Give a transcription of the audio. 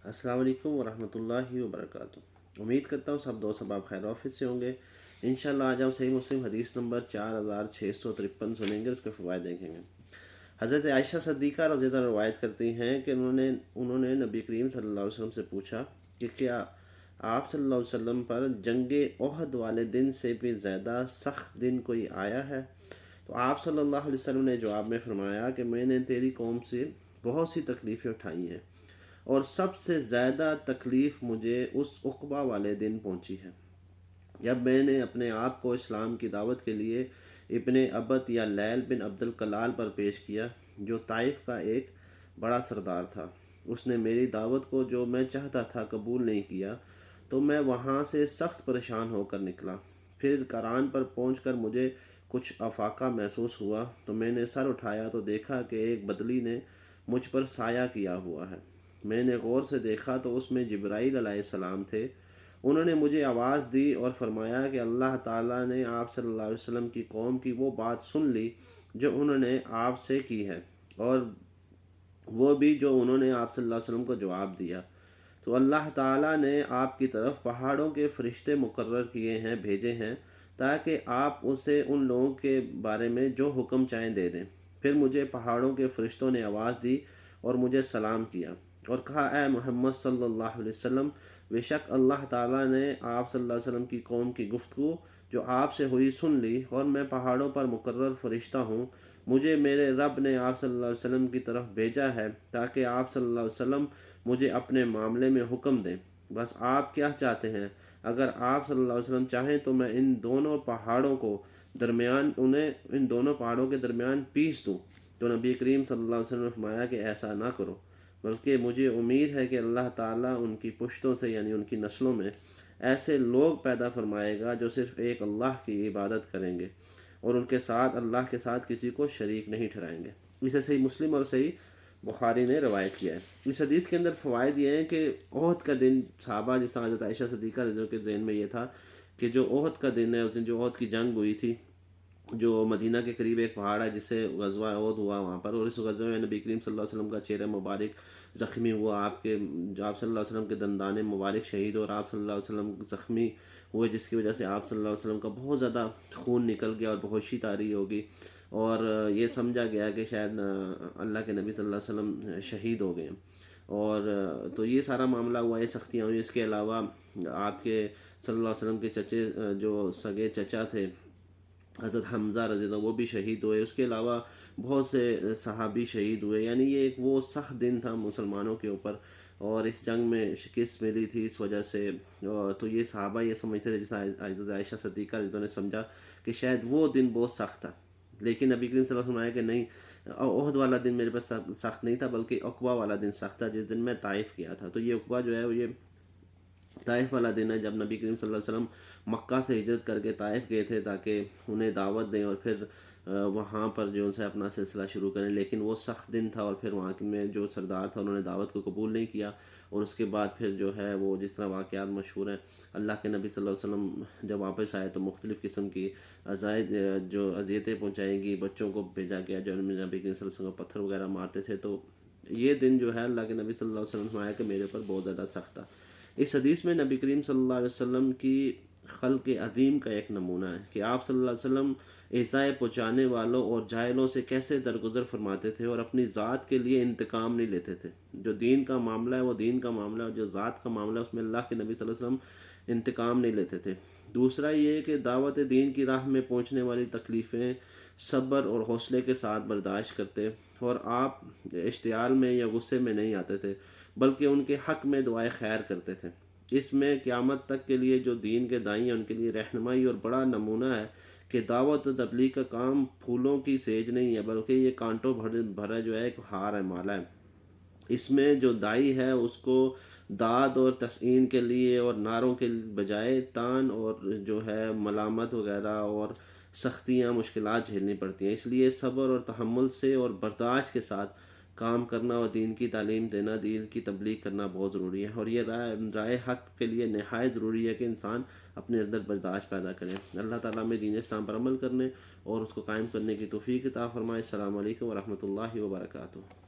السلام علیکم ورحمۃ اللہ وبرکاتہ۔ امید کرتا ہوں سب دوست احباب خیر آفس سے ہوں گے۔ انشاءاللہ آج ہم صحیح مسلم حدیث نمبر 4653 سنیں گے، اس کے فوائد دیکھیں گے۔ حضرت عائشہ صدیقہ رضی اللہ عنہا روایت کرتی ہیں کہ انہوں نے نبی کریم صلی اللہ علیہ وسلم سے پوچھا کہ کیا آپ صلی اللہ علیہ وسلم پر جنگ احد والے دن سے بھی زیادہ سخت دن کوئی آیا ہے؟ تو آپ صلی اللہ علیہ وسلم نے جواب میں فرمایا کہ میں نے تیری قوم سے بہت سی تکلیفیں اٹھائی ہیں، اور سب سے زیادہ تکلیف مجھے اس عقبہ والے دن پہنچی ہے جب میں نے اپنے آپ کو اسلام کی دعوت کے لیے ابن ابت یا لیل بن عبد الکلال پر پیش کیا، جو طائف کا ایک بڑا سردار تھا۔ اس نے میری دعوت کو جو میں چاہتا تھا قبول نہیں کیا، تو میں وہاں سے سخت پریشان ہو کر نکلا۔ پھر کران پر پہنچ کر مجھے کچھ افاقہ محسوس ہوا، تو میں نے سر اٹھایا تو دیکھا کہ ایک بدلی نے مجھ پر سایہ کیا ہوا ہے۔ میں نے غور سے دیکھا تو اس میں جبرائیل علیہ السلام تھے۔ انہوں نے مجھے آواز دی اور فرمایا کہ اللہ تعالیٰ نے آپ صلی اللہ علیہ وسلم کی قوم کی وہ بات سن لی جو انہوں نے آپ سے کی ہے، اور وہ بھی جو انہوں نے آپ صلی اللہ علیہ وسلم کو جواب دیا۔ تو اللہ تعالیٰ نے آپ کی طرف پہاڑوں کے فرشتے مقرر کیے ہیں، بھیجے ہیں، تاکہ آپ اسے ان لوگوں کے بارے میں جو حکم چاہیں دے دیں۔ پھر مجھے پہاڑوں کے فرشتوں نے آواز دی اور مجھے سلام کیا اور کہا، اے محمد صلی اللہ علیہ وسلم، بے شک اللہ تعالیٰ نے آپ صلی اللہ علیہ وسلم کی قوم کی گفتگو جو آپ سے ہوئی سن لی، اور میں پہاڑوں پر مقرر فرشتہ ہوں۔ مجھے میرے رب نے آپ صلی اللہ علیہ وسلم کی طرف بھیجا ہے تاکہ آپ صلی اللہ علیہ وسلم مجھے اپنے معاملے میں حکم دیں۔ بس آپ کیا چاہتے ہیں؟ اگر آپ صلی اللہ علیہ وسلم چاہیں تو میں ان دونوں پہاڑوں کے درمیان پیس دوں۔ تو نبی کریم صلی اللہ علیہ وسلم نے فرمایا کہ ایسا نہ کرو، بلکہ مجھے امید ہے کہ اللہ تعالیٰ ان کی پشتوں سے یعنی ان کی نسلوں میں ایسے لوگ پیدا فرمائے گا جو صرف ایک اللہ کی عبادت کریں گے اور ان کے ساتھ اللہ کے ساتھ کسی کو شریک نہیں ٹھہرائیں گے۔ اسے صحیح مسلم اور صحیح بخاری نے روایت کیا ہے۔ اس حدیث کے اندر فوائد یہ ہیں کہ احد کا دن صحابہ جس طرح حضرت عائشہ صدیقہ رضی اللہ عنہا کے ذہن میں یہ تھا کہ جو احد کا دن ہے، اس دن جو احد کی جنگ ہوئی تھی، جو مدینہ کے قریب ایک پہاڑ ہے جسے غزوہ احد ہوا وہاں پر، اور اس غزوے میں نبی کریم صلی اللہ علیہ وسلم کا چہرہ مبارک زخمی ہوا، آپ صلی اللہ علیہ وسلم کے دندان مبارک شہید، اور آپ صلی اللہ علیہ وسلم زخمی ہوئے، جس کی وجہ سے آپ صلی اللہ علیہ وسلم کا بہت زیادہ خون نکل گیا اور بہوشی طاری ہوگی، اور یہ سمجھا گیا کہ شاید اللہ کے نبی صلی اللہ علیہ وسلم شہید ہو گئے ہیں، اور تو یہ سارا معاملہ ہوا، یہ سختیاں ہوئی۔ اس کے علاوہ آپ کے صلی اللہ علیہ وسلم کے چچے جو سگے چچا تھے حضرت حمزہ رضی اللہ عنہ، وہ بھی شہید ہوئے۔ اس کے علاوہ بہت سے صحابی شہید ہوئے، یعنی یہ ایک وہ سخت دن تھا مسلمانوں کے اوپر، اور اس جنگ میں شکست ملی تھی اس وجہ سے، تو یہ صحابہ یہ سمجھتے تھے، جیسا حضرت عائشہ صدیقہ رضی اللہ عنہا نے سمجھا کہ شاید وہ دن بہت سخت تھا، لیکن نبی کریم صلی اللہ علیہ وسلم آیا کہ نہیں، احد والا دن میرے پاس سخت نہیں تھا، بلکہ عقبہ والا دن سخت تھا جس دن میں طائف کیا تھا۔ تو یہ عقبہ جو ہے وہ یہ طائف والا دن ہے، جب نبی کریم صلی اللہ علیہ وسلم مکہ سے ہجرت کر کے طائف گئے تھے تاکہ انہیں دعوت دیں اور پھر وہاں پر جو ان سے اپنا سلسلہ شروع کریں، لیکن وہ سخت دن تھا، اور پھر وہاں میں جو سردار تھا انہوں نے دعوت کو قبول نہیں کیا، اور اس کے بعد پھر جو ہے وہ جس طرح واقعات مشہور ہیں، اللہ کے نبی صلی اللہ علیہ وسلم جب واپس آئے تو مختلف قسم کی جو اذیتیں پہنچائیں گی، بچوں کو بھیجا گیا جو نبی کریم صلی اللہ علیہ وسلم کو پتھر وغیرہ مارتے تھے، تو یہ دن جو ہے اللہ کے نبی صلی اللہ علیہ وسلم نے کہ میرے پر بہت زیادہ سخت تھا۔ اس حدیث میں نبی کریم صلی اللہ علیہ وسلم کی خلق عظیم کا ایک نمونہ ہے کہ آپ صلی اللہ علیہ وسلم ایذائے پہنچانے والوں اور جاہلوں سے کیسے درگزر فرماتے تھے، اور اپنی ذات کے لیے انتقام نہیں لیتے تھے۔ جو دین کا معاملہ ہے وہ دین کا معاملہ ہے، اور جو ذات کا معاملہ ہے اس میں اللہ کے نبی صلی اللہ علیہ وسلم انتقام نہیں لیتے تھے۔ دوسرا یہ کہ دعوت دین کی راہ میں پہنچنے والی تکلیفیں صبر اور حوصلے کے ساتھ برداشت کرتے، اور آپ اشتعال میں یا غصے میں نہیں آتے تھے، بلکہ ان کے حق میں دعائے خیر کرتے تھے۔ اس میں قیامت تک کے لیے جو دین کے دائی ہیں ان کے لیے رہنمائی اور بڑا نمونہ ہے کہ دعوت و تبلیغ کا کام پھولوں کی سیج نہیں ہے، بلکہ یہ کانٹوں بھرا جو ہے ایک ہار ہے، مالا ہے۔ اس میں جو دائی ہے اس کو داد اور تسعین کے لیے اور نعروں کے بجائے تان اور جو ہے ملامت وغیرہ اور سختیاں، مشکلات جھیلنی پڑتی ہیں۔ اس لیے صبر اور تحمل سے اور برداشت کے ساتھ کام کرنا اور دین کی تعلیم دینا، دین کی تبلیغ کرنا بہت ضروری ہے، اور یہ رائے حق کے لیے نہایت ضروری ہے کہ انسان اپنے اندر برداشت پیدا کرے۔ اللہ تعالیٰ میں دین اسلام پر عمل کرنے اور اس کو قائم کرنے کی توفیق عطا فرمائے۔ السلام علیکم ورحمۃ اللہ وبرکاتہ۔